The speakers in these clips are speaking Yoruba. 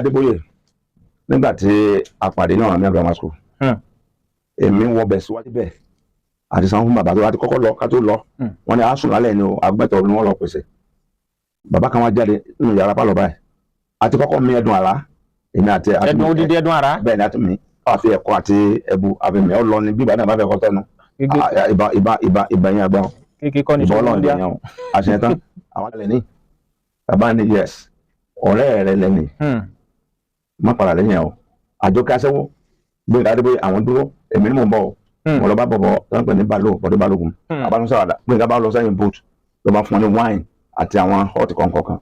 Adébóyè nígbà tí a pàdé náà ní grammar school èmi wọ bẹ̀ síwájú bẹ́ẹ̀ àti sanwó fún bàbá tó láti kọ́kọ́ lọ ká tó lọ wọ́n ní a sùn lálẹ́ ni o agbẹ́tọ̀ ni wọ́n lọ pèsè bàbá kan wá jáde nínú yàrá pálọ̀ báyìí àti kọ́kọ́ mi ẹ̀dùn àrá èmi àti ẹ̀dùn odidi ẹ̀dùn àrá bẹ́ẹ̀ ni àti mi àfi ẹ̀kọ́ àti ẹ̀bù àfẹ̀mí ọ lọ ni bí ìbàdàn bá fẹ́ kọ́ tẹnu ìbà yẹn àgbà kékeré kọ́ ní ìbọn ọlọ́run lè yàn àṣẹ tán àwọn àlẹ́ ní bàbá ní yes ọ̀rẹ́ rẹ lẹ́ni má padà lẹ́yìn o àjọkẹ́ aṣẹ́wó Gbénga Adébóyè àwọn dúró èmi ni mò ń bọ̀ mo lọ bá bọ̀bọ̀ tó ń pè ní Bọ̀dé Balógun abánusọ̀rọ̀ Gbénga bá lọ sẹ́yìn boot ló bá fún ọ ní wine àti àwọn hot kọ̀ọ̀kan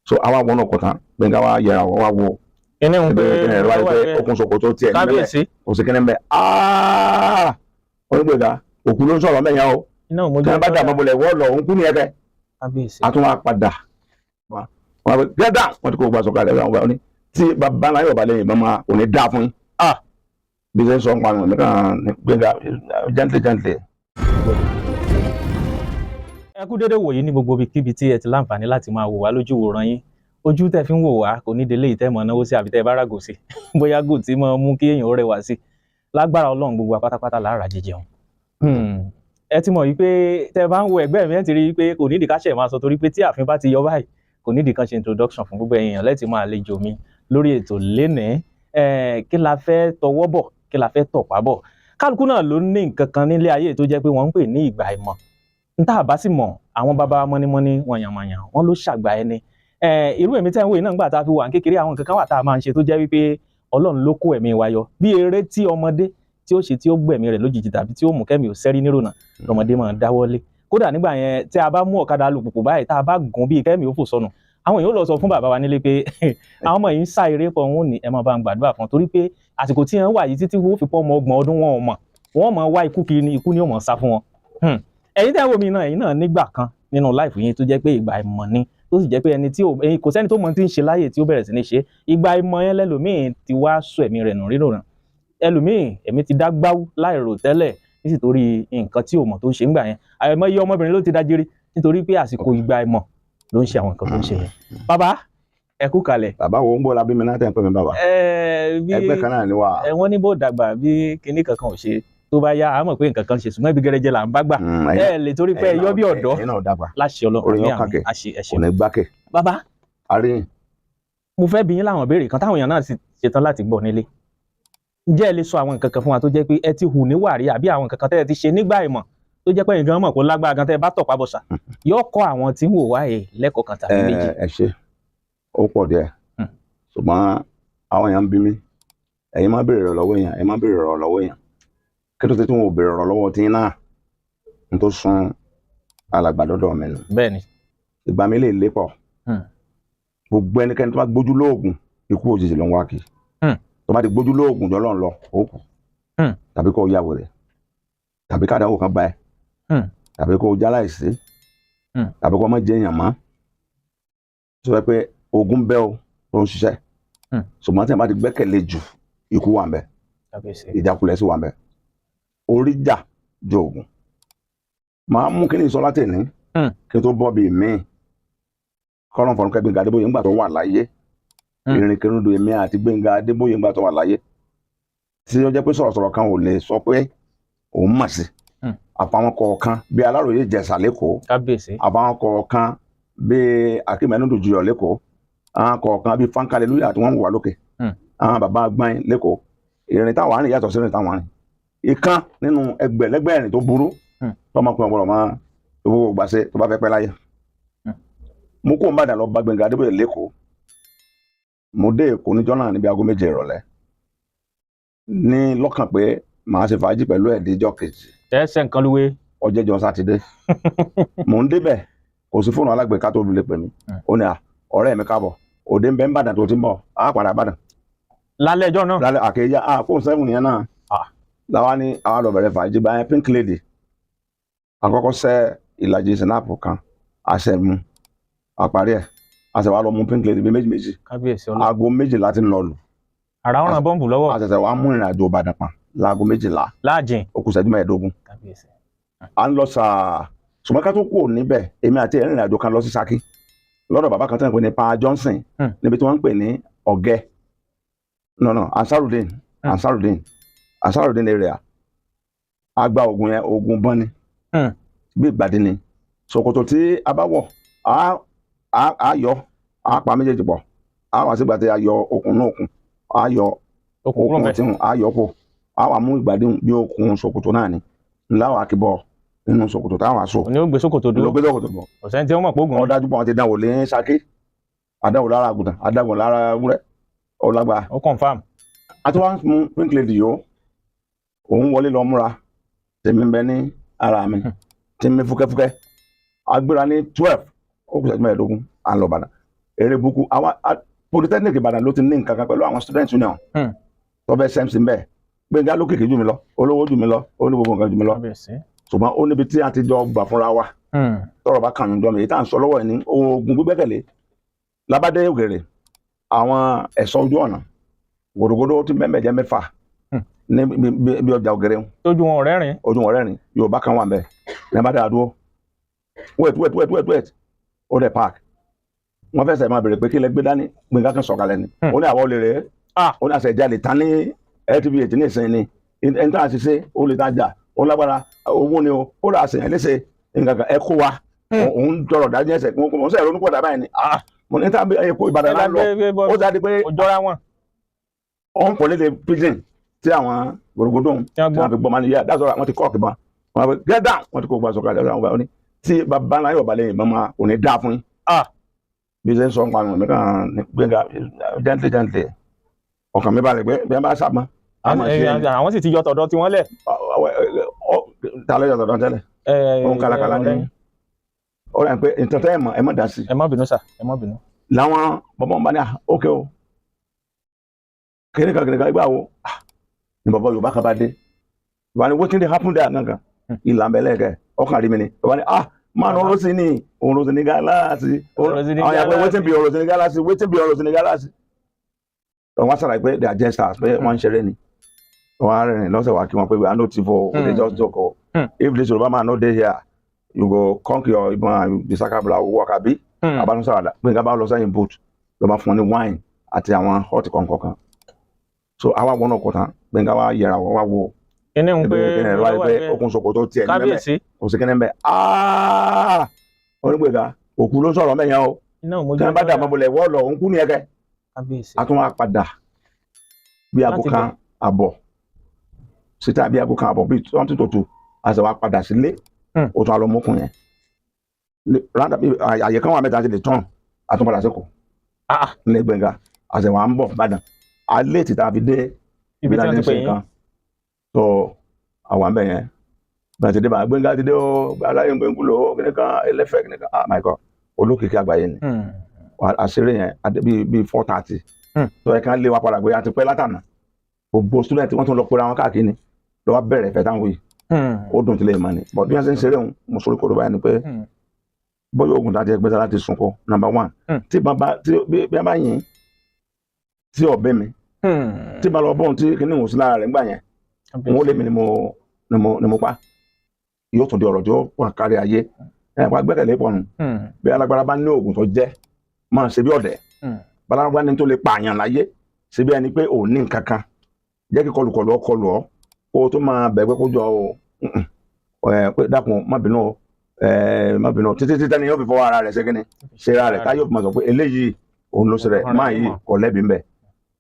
so àwa wọnà kọ̀tàn Gbénga wa yẹra wa wo kíní ń pè é okun ṣòkòtò tiẹ̀ kábíyèsí kò sí kíní ń bẹ wọ́n ní Gbénga òkú ló ń sọ̀rọ̀ mẹ́yà o kí wọ́n bá dà mọ́bọ̀lẹ̀ wọ́ọ̀ lọ òun kú ní ẹ̀kẹ́ àtúnwá padà gẹ́dà wọ́n ti kó gba sọ̀kalẹ̀ ẹ̀rọ àwọn ní tí bàbá náà yóò bá lẹ́yìn ìbámu òní dá fún yín bí ṣe ń sọ nǹkan àwọn mìíràn ní Gbénga gently. ẹ kú dédé wòyí ní gbogbo ibikíbi tí ẹ ti láǹfààní láti máa wò wá lójú wòran yín ojú tẹ́ fi ń wò wá kò ní délé ìtẹ́mọ̀ náwó sí àbí tẹ́ bá ràgò sí bóyá gò tí máa mú kí èèyàn rẹwà sí lágbára Ọlọ́run gbogbo apátápátá lára jíjẹun. ẹ ti mọ̀ yìí pé tẹ́ bá ń wo ẹgbẹ́ mi ẹ ti rí i pé kò nídìí ká ṣẹ̀ máa sọ torí pé tí ààfin bá ti yọ báyìí kò nídìí kan ṣe introduction fún gbogbo èèyàn lẹ́tì máa àlejò mi lórí ètò lénìí kí la fẹ́ tọwọ́ bọ̀ kí la fẹ́ tọ̀pá bọ̀ kálukú náà ló ní nǹkan kan nílé ayé tó jẹ́ pé wọ́n ń pè ní ìgbà ìmọ̀ níta bá sì mọ̀ àwọn bàbá mọ́nímọ́ní wọ̀nyànmọ̀yàn wọ́n ló ṣàgbà ẹni irú èmi tẹ́ ń wò yìí náà nígbà tá a fi wà ní kékeré àwọn nǹkan kan wà tá a máa ń ṣe tó jẹ́ wípé Ọlọ́run ló kó ẹ̀mí wa yọ bí eré tí ọmọdé tí ó ṣe tí ó gbẹ̀mí rẹ̀ lójijì tàbí tí ó mú kẹ́mi ò sẹ́rí nírònà lọ́mọdé máa dáwọ́lé kódà nígbà yẹn tí a bá mú ọ̀kadà alùpùpù báyìí tá a bá gùn bíi kẹ́mi ò fò sọnù àwọn èèyàn lọ sọ fún bàbá wa nílé pé àwọn ọmọ yìí ń sá eré pọ̀ wọn ò ní ẹ máa bá ń gbàdúrà fún torí pé àsìkò tí wọ́n wà yìí títí wọ́n fi pọ́ ọmọ 30 ọdún wọn mọ̀ wá ikú kiri ni ikú ni ó mọ̀ sá fún wọn. ẹ̀yin tẹ́ wo mi náà ẹ̀yin náà nígbà kan nínú láìfù yín tó jẹ́ pé ìgbà ìmọ̀ ni tó sì jẹ́ pé ẹni tí kò sẹ́ni tó mọ̀ tí ń ṣe láyè tí ó bẹ̀rẹ̀ sí ní ṣe ìgbà ìmọ̀ yẹn lẹ́lòmíì ti wá sọ ẹ̀mí rẹ̀ nù rírò ràn ẹlòmíì ẹ̀mí ti dá gbáwú láìrò tẹ́lẹ̀ nítorí nǹkan tí ò mọ̀ tó ń ṣe ń gbà yẹn àìmọye ọmọbìnrin ló ti dájére nítorí pé àsìkò ìgbà ìmọ̀ ló ń ṣe àwọn nǹkan tó ń ṣe yẹn. Bàbá ẹ kú kalẹ̀. Bàbá wo ń bọ̀ lábí mi náà tẹ̀ ń pè mí bàbá. ẹgbẹ́ kan náà ni wà. wọ́n ní bó dàgbà bí kinní kankan ò ṣe tó bá yá a mọ̀ pé nǹkan kan ṣe ṣùgbọ́n ibi gẹ́rẹ́jẹ́ là ń bá gbà. lè torí pé ẹyọ bí ọ̀dọ́ láṣẹ Ọlọ́run ní àmì àṣẹ. Bàbá mo fẹ́ bi yín láwọn ìbéèrè kan táwọn èèyàn náà sì ṣetán láti gbọ́ nílé. Ǹjẹ́ ẹ lè sọ àwọn nǹkan kan fún wa tó jẹ́ pé ẹ ti hù níwàrí àbí àwọn nǹkan kan tẹ́ ẹ ti ṣe nígbà ìmọ̀ tó jẹ́ pé nǹkan mọ̀ kó lágbára gan tẹ́ ẹ bá tọ̀pá bọ̀sà yóò kọ́ àwọn tí ń wò wá lẹ́kọ̀ọ́ kan tàbí méjì. ẹ ṣe ó pọ̀ díẹ̀ ṣùgbọ́n àwọn èèyàn ń bí mi ẹ̀yin máa béèrè lọ́wọ́ èèyàn ẹ̀yin máa béèrè lọ́wọ́ èèyàn kí ló dé tí wọn ò béèrè lọ́wọ́ tí náà n tó sun alàgbà dọ́dọ̀ mi nù. Bẹ́ẹ̀ni. Ìgbà mi lè lépọ̀ gbogbo ẹnikẹ́ni tó bá gbójú lóògùn ikú òjijì ló ń wá kí tó bá ti gbójú lóògùn jọ lọ́n lọ ó kù tàbí kó yàwó rẹ̀ tàbí kádàwó kan bá ẹ tàbí kó jáláìsí tàbí kó má jẹ èèyàn mọ́ tó fẹ́ pé ogun bẹ́ o tó ń ṣiṣẹ́ ṣùgbọ́n tí a bá ti gbẹ́kẹ̀lé jù ikú wà ń bẹ ìjákulẹ̀ sí wà ń bẹ orí jà jọ ogun máa mú kí ni ìsọlá tè ní kí n tó bọ́ bíi míì kọ́lọ́n fọ̀rọ̀ kẹ́ Gbénga Adébóyè ńgbà tó wà láyé ìrìnkèrindò èmi àti Gbénga Adébóyè ńgbà tó wà láyé tí ó jẹ́ pé sọ̀rọ̀sọ̀rọ̀ kan ò lè sọ pé òun mọ̀ sí àfàwọn kọ̀ọ̀kan bí Aláròyé Ìjẹ̀ṣà lẹ́kọ̀ọ́ àfàwọn kọ̀ọ̀kan bí Akeem Ẹnudùjuyọ̀ lẹ́kọ̀ọ́ àwọn kọ̀ọ̀kan bí Fankalelúyà tí wọ́n ń wà lókè àwọn bàbá agbáyin lẹ́kọ̀ọ́ ìrìn táwọn àárín yàtọ̀ sí ìrìn táwọn àárín ìkan nínú ẹgbẹ̀lẹ́gbẹ̀ ìrìn tó burú tọmọkùnrin ọgbọ̀rọ̀ máa owó gbàṣẹ tó bá fẹ́ pẹ́ láyé mo kó Ìbàdàn lọ bá Gbénga Adébóyè lẹ́kọ̀ọ́ mo dé Èkó níjọ́ náà níbi aago 7 ìrọ̀lẹ́ ní lọ́kàn pé màá ṣe fàájì pẹ̀lú ẹ̀díjọ́ kejì ẹsẹ̀ nǹkan lúwé ọjẹ́jọ́ sátidé mò ń débẹ̀ kò sí fóònù alágbèéká tó lè pè mí ó ní ọ̀rẹ́ mi káàbọ̀ òde ń bẹ ń bàdàn tó ti ń bọ̀ á padà bàdàn. Lálẹ́ ẹjọ́ náà lálẹ́ àkèyà fóònù 7 yẹn náà làwa ní àwọn àdọ̀bẹ̀rẹ̀ fàájì báyẹn Pink Lady àkọ́kọ́ sẹ́ ìlàjì sinapu kan àṣẹ mu àparí ẹ̀ àṣẹ wa lọ mú Pink Lady bí méjì aago 2 láti ń lọ lù. àrà ọ̀ràn bọ́ǹbù lọ́wọ́ àṣẹṣẹ wa mú ìrìn àjò Ìbàdàn pa láago 12 láàjìn ó kù ìṣẹ́jú 15. à ń lọ sáà ṣùgbọ́n ká tó kú níbẹ̀ èmi àti ìrìn àjò kan lọ sí Ṣakí lọ́dọ̀ bàbá kan tó ń pè ní Pa Johnson níbi tí wọ́n ń pè ní Ọ̀gẹ́ no Ansarudeen area agba ogun yẹn ogun bọ́n ni bí ìgbàdí ni ṣòkòtò tí a bá wọ̀ a yọ a pa méjèèjì pọ̀ a wá sígbà tí a yọ okùn náà okùn a yọ okùn tí a yọ kó a wá mú ìgbàdí bí okùn ṣòkòtò náà ni ńlá wà kíbọ̀ nínú ṣòkòtò táwọn aṣọ. ní ó gbé ṣòkòtò dúró. ló gbé ṣòkòtò bọ̀. ọ̀sẹ̀ tí wọ́n mọ̀ pé ogun. ọ̀dájú pọ̀ wọn ti dánwò lé Ṣakí adáwò lára àgùntàn adáwò lára ewúrẹ́ ọ̀làgbà. ó confam. a ti wá mú pink lady yìí òun wọlé lọ múra tèmi ń bẹ ní ara mi tí mi fúkẹ́fúkẹ́ agbéra ní 12 ó kù ṣẹ́jú mẹ́ẹ̀ẹ́dógún à ń lọ Ìbàdàn èrè buku àwọn polytechnic Ìbàdàn ló ti ní nǹkan kan pẹ̀lú àwọn student union tó fẹ́ sẹ́mùsì mbẹ́ Gbénga ló kìkì jù mí lọ olówó jù mí lọ ó ní gbogbo nǹkan jù mí lọ ṣùgbọ́n ó níbi tí a ti jọ gbà fúnra wa tọrọ bá kàn jọ mi èyí tá à ń sọ lọ́wọ́ ẹ̀ ní oògùn gbígbẹ́kẹ̀lé labádé ògèrè àwọn ẹ̀ṣọ́ ojú ọ̀nà gòdògòdò tí mẹ́mẹ́ jẹ́ mẹ́fà ní bí ọjà ògèrè ojú wọn rẹ́rìn Yorùbá kan wà mbẹ́ ní abádé àdúró wait ó dẹ̀ park wọ́n fẹ́ sẹ̀ máa bèrè pé kí lẹ gbé dání Gbénga kan sọ̀kalẹ̀ ni ó ní àwọn olè rẹ̀ ó ní àṣẹ ìjà lè tán ní LTV ní ìsìn ni ẹni tó à ń ṣiṣẹ́ ó lè tajà ó lágbára owó ni ó rà àṣeyàn léṣe nǹkan ẹ kó wa òun tọrọ dájú ẹsẹ̀ mo sẹ ronú pọ̀ dábàá yẹn ni mo ní tá ẹ kó Ìbàdàn náà lọ ó jáde pé ọ̀n pọ̀ lédè prison tí àwọn gbòdògbòdò tí wọ́n fi gbọ́ máa ní yá dáṣọ àwọn ti kọ́ ọ̀kì bá wọn fi get down wọ́n ti kó gba sọ̀kalẹ̀ ọ̀sán àwọn tí bàbá náà yọ̀ balẹ̀ ìmọ̀ máa ò ní dá fún yín bí ṣe ń sọ nǹkan mi kàn ní Gbénga gently ọkàn mi balẹ̀ pé bí wọ́n bá sábà àwọn sì ti yọ tọ̀dọ̀ tí wọ́n lẹ̀. ta ló yọ tọ̀dọ̀ tẹ́lẹ̀ òun kàlàkàlà ní ó rẹ̀ pé ìtọ́tẹ́ ẹ̀ mọ̀ dá sí. ẹ má bínú sà ẹ má bínú. làwọn bàbá wọn bá ní ókè o kìnìkan ìgbà wo ni bàbá Yorùbá kan bá dé ìwà ni wetin dey happen there gangan ìlànà ẹlẹ́gẹ̀ẹ́ ọkàn rí mi ni ìwà ni máa ní olóṣì ní olóṣì ní gálàsì àwọn yàgbẹ́ wetin bí olóṣì ní gálàsì wetin bí olóṣì ní gálàsì wọ́n ṣàlàyé pé they are just stars pé wọ́n ń ṣeré ni wọ́n á rìnrìn lọ́sẹ̀ wá kí wọ́n pé we are no tifo we dey just joke o if this Yorùbá man no dey here you go conk your ibon and the sakabula work abi abanusa ada Gbénga bá lọ sẹ́yìn boot ló bá fún ní wine àti àwọn hot kọ̀ọ̀kan so àwa wọn náà kọ̀ tán Gbénga wá yẹra wọ́n wá wo kíní ń pé okùn ṣòkòtò tiẹ̀ ní mẹ́mẹ́ kò sí kíní ń bẹ́ onígbèga òkú ló sọ̀rọ̀ mẹ́yàn o tí wọ́n bá dà mọ́ bọ̀lẹ̀ wọ́ọ̀lọ̀ òun kú ní ẹ̀kẹ́ a tún wá padà bí aago kan àbọ̀ síta bí aago kan àbọ̀ bí 2022 a sì wá padà sílé ó tún alọ́mọkùn yẹn àyè kan wà mẹ́ta ti lè tán a tún padà síkò ní Gbénga a sì wà ń bọ̀ Ìbàdàn alẹ́ tìta fi dé ibi náà ní ṣe kan tó àwọn àmbẹ̀ yẹn bẹ̀rẹ̀ ti dé bá Gbénga ti dé ó aláyé gbẹ̀ngúlò kìnìkan ẹlẹ́fẹ̀ kìnìkan my God olókìkí àgbáyé ni àṣírí yẹn bíi 4:30 tó yẹ kí wọ́n lé wa padà gbé àti pẹ́ látànà gbogbo student wọ́n tún lọ pera wọn káàkiri ni lọ́wọ́ bẹ̀rẹ̀ ìfẹ́ táwọn yìí ó dùn tilẹ̀ ìmọ̀ ni but bí wọ́n ṣe ń ṣeré òun mo sọ kòrò báyìí ni pé bóyá oògùn tàbí ẹgbẹ́ sára ti sunkọ number 1 tí bí wọ́n bá yìn tí ọ̀bẹ mi tí bá lọ bọ́ọ̀n tí kìíní ìwòsí lára rẹ̀ ńgbà yẹn wọ́n lé mi ni mo pa yóò tún di ọ̀rọ̀ tí ó wà kárí ayé ẹ̀ pa gbẹ́kẹ̀lé pọ̀ nù bí alágbára bá ní oògùn tó jẹ́ máa ṣe bí ọ̀dẹ̀ balágbá ní tó lè pààyàn láyé ṣe bí ẹni pé ò ní nǹkan kan jẹ́ kí kọlùkọlù ọkọlù ọ kó o tó máa bẹ̀ pé kó jọ o pé dákun má bínú títí títí ni yóò fi fọwọ́ ara rẹ̀ ṣe kíni ṣe ara rẹ̀ táyọ̀ máa sọ pé eléyìí òun ló ṣe rẹ̀ máa yìí kọ̀ lẹ́bi ńbẹ̀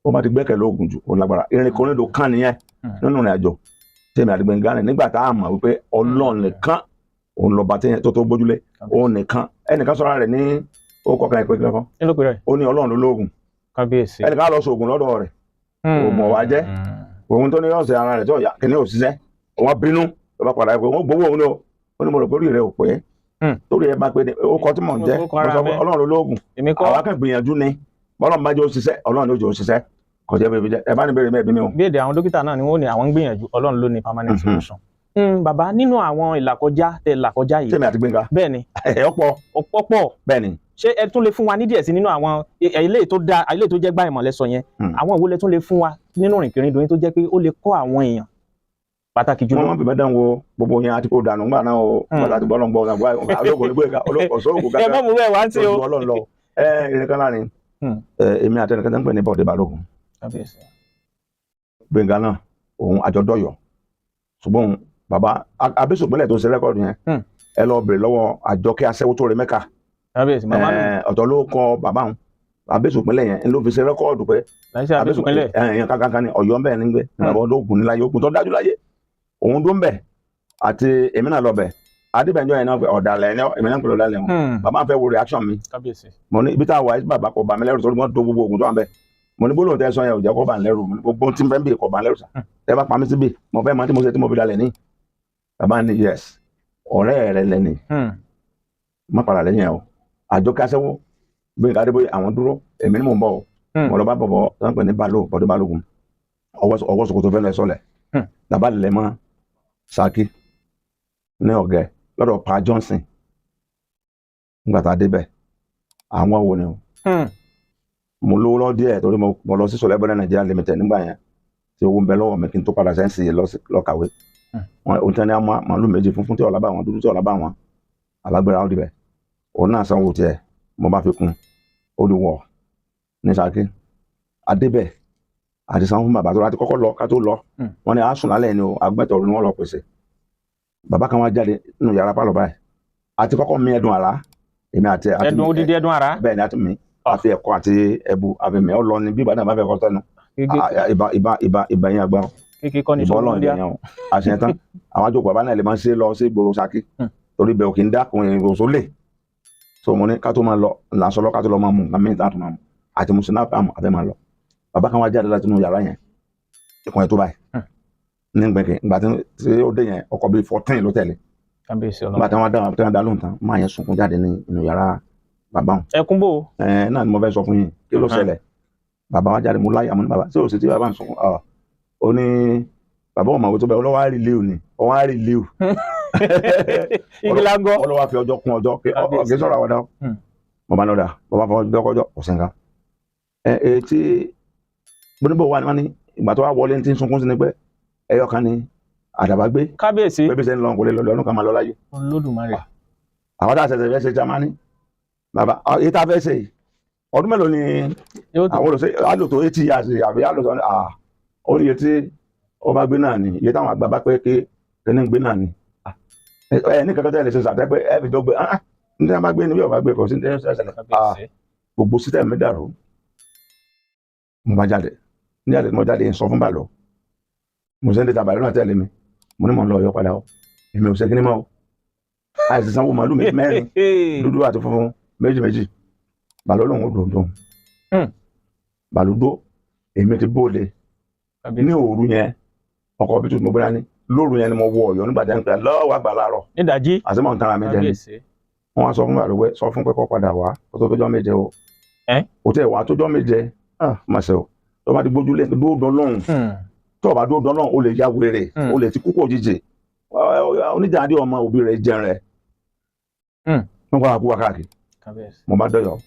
ó bá ti gbẹ́kẹ̀lé oògùn jù òun lágbára irin kò nílò kán nìyẹn nínú ìrìn àjò tèmi àti Gbénga rìn nígbà tá a mọ̀ wípé Ọlọ́run nìkan òun lọ́ba tó tó gbójúlé òun nìkan ẹnìkan sọ̀rọ̀ rẹ̀ ní ó kọkàn ìpè kílẹ̀ kan ó ní Ọlọ́run ló lóògùn ẹnìkan lọ sọ oògùn lọ́dọ̀ rẹ̀ oògùn ọ̀wá jẹ́ òun tó ní ọ̀sẹ̀ ara rẹ̀ tó yà kí ni ò ṣiṣẹ́ wọ́n bínú ló bá padà pé wọ́n gbowó òun lọ ó ní mo rò pé orí rẹ̀ ò pé torí ẹ bá pé ó kọ́ tí mò ń jẹ́ mo sọ pé Ọlọ́run ló lóògùn àwa kan gbìyànjú ni bọ́lọ́run bá jẹ́ ó ṣiṣẹ́ Ọlọ́run ló jẹ́ ó ṣiṣẹ́ kò jẹ́ bẹ́ẹ̀ jẹ́ ẹ bá ní bèrè mẹ́ẹ̀bí mi o. bí èdè àwọn dókítà náà ni wọ́n ní àwọn ń gbìyànjú Ọlọ́run ló ní permanent solution. Bàbá nínú àwọn ìlàkọjá tẹ làkọjá yìí. tèmi àti Gbénga. bẹ́ẹ̀ni ọ̀pọ̀ bẹ́ẹ̀ni. ṣé ẹ tún lè fún wa ní díẹ̀ sí nínú àwọn ilé tó jẹ́ gbá ìmọ̀lẹ́ sọ yẹn àwọn ìwo lẹ tún lè fún wa nínú rìnkìrìndò yín tó jẹ́ pé ó lè kọ́ àwọn èèyàn pàtàkì jùlọ. wọ́n bẹ̀rẹ̀ dán wo gbogbo yẹn àti kò dànù ńgbà náà o pàtàkì bọ́lọ̀ ń gbọ́ ọ̀gá olóògùn ní Gbénga olóògùn sọ́ọ̀gùn ẹ mọ̀ mú bẹ́ẹ̀ wá ń tí o. ìrìn kan láàrin èmi àti ẹnìkan tó ń pè ní Bọ̀dé Balógun Gbénga náà òun àjọdọ́yọ̀ ṣùgbọ́n bàbá abésòpínlẹ̀ tó ṣe rẹ́kọ̀dù yẹn ẹ lọ bèrè lọ́wọ́ Àjọkẹ́ aṣẹ́wó tó rẹ Mẹ́kà ọ̀tọ̀ ló kọ bàbá òun abésòpínlẹ̀ yẹn ló fi ṣe rẹ́kọ̀dù pé abésòpínlẹ̀ yẹn kankan ní Ọ̀yọ́ ń bẹ̀ nígbẹ́ bàbá olóògùn níláyé ogun tó dájú láyé òun dún bẹ̀ àti èmi náà lọ bẹ̀ adébẹ̀njọ́ yẹn náà ọ̀dàlẹ̀ èmi náà ń pè ọ̀dàlẹ̀ wọn bàbá fẹ́ wo reaction mi mo ní ibi tá a wà bàbá kò bà mí lẹ́rù tó wọ́n tó gbogbo ogun tó wà ń bẹ̀ mo ní gbólóhùn tẹ́ sọ yẹn ò jẹ́ kó bà ń lẹ́rù gbogbo tí ń bẹ́ ń bè kó bà ń lẹ́rù sà tẹ́ bá pa mí síbì mo fẹ́ mọ tí mo ṣe tí mo fi dalẹ̀ ní bàbá ní yes ọ̀rẹ́ rẹ lẹ́ni má padà lẹ́yìn ẹ̀ o Àjọkẹ́ aṣẹ́wó Gbénga Adébóyè àwọn dúró èmi ni mò ń bọ̀ o mo lọ bá bọ̀bọ̀ tó ń pè ní Bọ̀dé Balógun ọwọ́ Sòkòtò fẹ́ lọ sọ́lẹ̀ làbá lẹ̀ mọ́ Ṣakí ní ọ̀gẹ́ lọ́dọ̀ Pa Johnson nígbà tá a débẹ̀ àwọn wo ni o mo lówó lọ díẹ̀ torí mo lọ sí Sọlẹ́bọ̀dé Nigeria Limited nígbà yẹn tí owó ń bẹ lọ́wọ́ mi kí n tó padà sẹ́ńsì lọ kàwé wọn tẹ́ ní màálù méjì funfun tí ọ̀la bá wọn dúdú tí ọ̀la bá wọn àbágbéra ó dibẹ̀ òun náà sanwó tiẹ̀ mo bá fi kún ó di wọ̀ ní Ṣakí adébẹ̀ àti sanwó fún bàbá tó láti kọ́kọ́ lọ ká tó lọ wọn ni àásùn lálẹ́ ni o agbẹ́tọ̀ọ́ ni wọ́n lọ pèsè bàbá kan wá jáde nínú yàrá pálọ̀ báyìí àti kọ́kọ́ mi ẹ̀dùn àrá èmi àti ẹ̀dùn odidi ẹ̀dùn àrá bẹ́ẹ̀ ni àti mi àfi ẹ̀kọ́ àti ẹ̀bù àfi mi ọ lọ ni bí ìbàdàn bá fẹ́ kọ́ tẹnu ìbà yẹn àgbà ìbọn ọlọ́run yẹn o àṣẹ tán àwọn àjòkò bàbá náà lè máa ń ṣe lọ sí ìgboro Ṣakí torí bẹ́ẹ̀ òkè ń dákun ìrìn òṣó lè so mo ní ká tó máa lọ làǹsọ̀lọ́ ká tó lọ máa mú nǹkan mìíràn tó máa mú àti mo sì náà àfẹ́ máa lọ bàbá kan wá jáde láti inú yàrá yẹn ìkùn ẹ̀ tó báyìí ní gbẹ̀kẹ̀ ìgbà tí ó dé yẹn ọkọ̀ bíi 14 ló tẹ̀lé ìgbà tí wọ́n dá lóhùn tán máa yẹn sunkún jáde ní inú yàrá bàbá wọn. ẹkún bò. náà ni mo fẹ́ sọ fún yín kí ló ṣẹlẹ̀ bàbá wa jáde mo láyà mo ní bàbá tí o sì ti bàbá ń sunkún ó ní bàbá wọn màwé tó bẹ́ẹ̀ ọlọ́wọ́ á rí léwu ni ọwọ́ á rí léwu. ìgbìlangọ. ọlọ́wọ́ á fi ọjọ́ kún ọjọ́ kí sọ̀rọ̀ àwọn dáwọ́ mo bá lọ́dà bàbá fọ ọjọ́ kọjọ́ kò sí nǹkan. tí gbóníbò wà ní ìgbà tó wà wọlé ti ń sunkún sí ni pé ẹyọ kan ni àdàbà gbé kábíyèsí pé bí sẹ́ni lọ́n kò lè lọ́dún kan máa lọ láyé. Olódùmarè. àwọn tá a ṣẹ̀ṣẹ̀ fẹ́ ṣe jamani bàbá èyí tá a fẹ́ ṣe ọdún mélòó ni àwọn olùsè àlòtò 80 years àbí àlòtò ó ní iye tí ó bá gbé náà ni iye táwọn àgbà bá pé kíní gbé náà ni ní kankan tẹ́lẹ̀ ṣe ṣàtẹ́ pé ẹ fi jọ gbé ní tí wọ́n bá gbé ní bí ọba gbé kò sí ní tí wọ́n ṣẹlẹ̀ gbogbo sítẹ̀ mi dàrú mo bá jáde ní àlè mo jáde sọ fún bàlọ́ mo sẹ́ni tàbí àlọ́ náà tẹ̀lé mi mo ní mò ń lọ Ọ̀yọ́ padà ó èmi ò ṣe kíní mọ́ o àìsí sanwó màálù mẹ́rin dúdú àti funfun méjì bàlọ́ lòun ò dòdò bàlúdó èmi ti bóde ní òru yẹn ọkọ̀ bí tuntun mo bẹ́ra ní lóru yẹn ni mo wọ Ọ̀yọ́ nígbà tí wọ́n ń pè lọ́wọ́ àgbà láàárọ̀ nídàjí àti mọ̀ ń tara mi jẹ ni wọ́n wá sọ fún bàlúwẹ́ sọ fún pé kó padà wá kó tó tójọ́ méje o kò tẹ̀ wá tójọ́ méje má ṣe o tó bá ti gbójú lé dúró lọ́hùn tó bá dúró lọ́hùn o lè ya wèrè o lè ti kúkú òjijì oníjàndí ọmọ òbí rẹ̀ jẹun rẹ̀ wọ́n kọ́ àkúwà káàkiri mo bá dọ̀yọ̀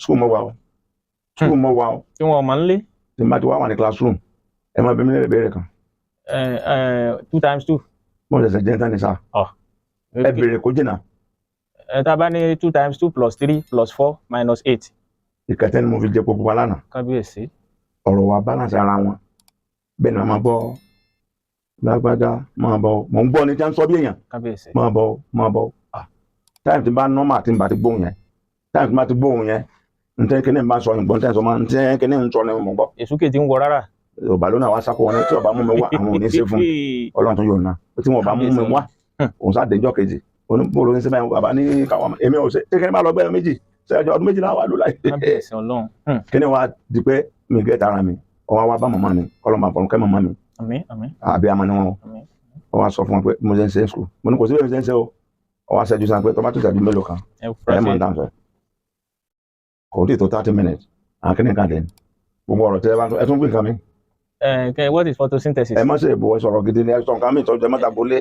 school mo wà o tí wọn ọmọ nlé tí n bá ti wá wà ní classroom ẹ máa bí mi lè béèrè kan 2 times 2 mo ṣẹ̀ṣẹ̀ jẹ́ tán ní sáà ẹ béèrè kó jìnnà. tá a bá ní 2 times 2 plus 3 plus 4 minus 8. ìkẹtẹ ni mo fi jẹ popo wa lánàá. kábíyèsí. ọ̀rọ̀ wa balance ara wọn bẹ́ẹ̀ ni wọ́n máa bọ́ lágbájá máa bọ́ mò ń gbọ́ ní tí wọ́n sọ bí èèyàn máa bọ́ táìmù tí n bá nọ́mà tí n bá ti gbóhùn yẹn táìmù tí n bá ti gbóhùn yẹn ntẹ́ kíní n bá sọ ìgbọ́n tẹ́ sọ máa ntẹ́ kíní ń sọ ni mo gbọ́. èsúkè tí ń wọ rárá. ọba lónà wa sáko wọn tí ọba mú mi wá àwọn ò ní ṣe fún Ọlọ́run tó yóò ná tí wọn ọba mú mi wá òun sá déjọ́ kejì oníbòrò ní sẹ́fẹ̀ bàbá ní káwọn èmi ò ṣe kíní bá lọ gbẹ́ méjì sẹ́jọ́ ọdún méjìlá wà ló láì. kíní wa di pé mi gẹ́ tara mi ọwọ́ wa bá màmá mi kọ́lọ́mà fọ̀rùn kẹ́ màmá mi àbí àmọ́ ni wọn o wọ́n sọ fún wọn pé mo ṣe ń ṣe school mo ní kò sí bẹ́ẹ̀ mi ṣe ń ṣe o ọwọ́ aṣẹ́jú sáà pé tó bá tó ṣẹ́jú mélòó kan ẹ̀ mọ̀ dáhùn sọ kò tí tó 30 minutes àkínní kan dẹ̀ gbogbo ọ̀rọ̀ tẹ́ ẹ tún gbé nǹkan mi. What is photosynthesis? ẹ má ṣe ìbò sọ̀rọ̀ gidi ni ẹ sọ nǹkan mi ìtọ́jú ẹ má dàgbò lé.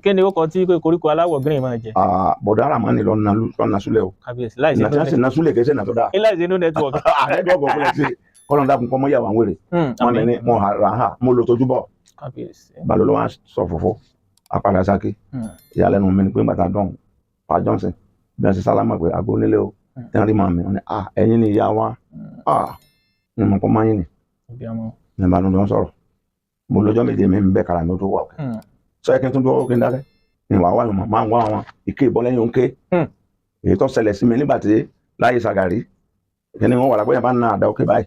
kí ni ó kọ tí koríko aláwọ̀ green máa jẹ. bọ̀dá ara máa ń lọ nasúlẹ̀ o. kábíyèsí láìsí nasúlẹ̀ kẹsẹ̀ nàtọ́ dáa. láìsí inú network. network ọ̀gbọ́n ti kọ́nà dàkún kọ́ mọ́ yà wà ń wèrè. wọn ní mo ra ha mo lo tójú bọ̀. kábíyèsí. balolo wa sọ fòfò apàdà sáké ìyàlẹ́nu mi ni pé gbàtà dán Pa Johnson bí wọ́n ṣe sálámà pé àgbo nílé o tẹ́lẹ̀ rí màmí wọn ni ẹ̀yin ni ìyá wa ni mo kọ́ máa yín ni ní ìbánu ni wọ́n sọ̀rọ̀ mo lọ́jọ́ méje mi ń bẹ́ kára mi tó wà òkè sọ yẹ kí n tún dúró kí n dákẹ́ ní wàá wáyọ̀ máa ń wá wọn ìké ìbọn lẹ́yìn òǹké èyí tó ṣẹlẹ̀ sí mi nígbà tí láyé Ṣàgàrí kí ni wọ́n wà lápẹ́yìn bá ń ná àdá òkè báyìí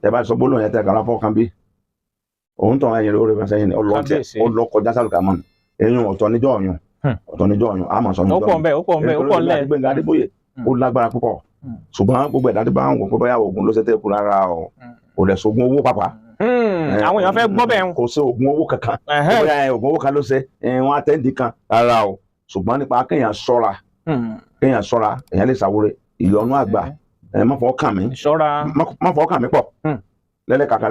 tẹ bá sọ gbólóhùn yẹn tẹ kàrà fọ́ kan bí òun tàn ẹ̀yìn lórí ẹ̀fẹ̀ sẹ́yìn ọlọ́kọjá sálùkà mọ́ni ẹ̀yìn ọ̀tọ̀ níjọ́ ọ̀yún àmọ̀ sọ níjọ́ ọ̀yún ó lágbára púpọ̀ ṣùgbọ́n gbogbo ẹ̀dá tí bá ń wò pé bóyá oògùn ló ṣe tẹ́ kú rárá o kò lè ṣoògùn owó pàpà. àwọn èèyàn fẹ́ gbọ́ bẹ́ẹ̀. kò sí oògùn owó kankan bóyá oògùn owó kan ló ṣe wọn àtẹ́ǹdì kan rárá o ṣùgbọ́n nípa kéèyàn ṣọ́ra èèyàn lè ṣàwúre ìyọnu àgbà má fọwọ́ kàn mí pọ̀ lẹ́lẹ́kàkà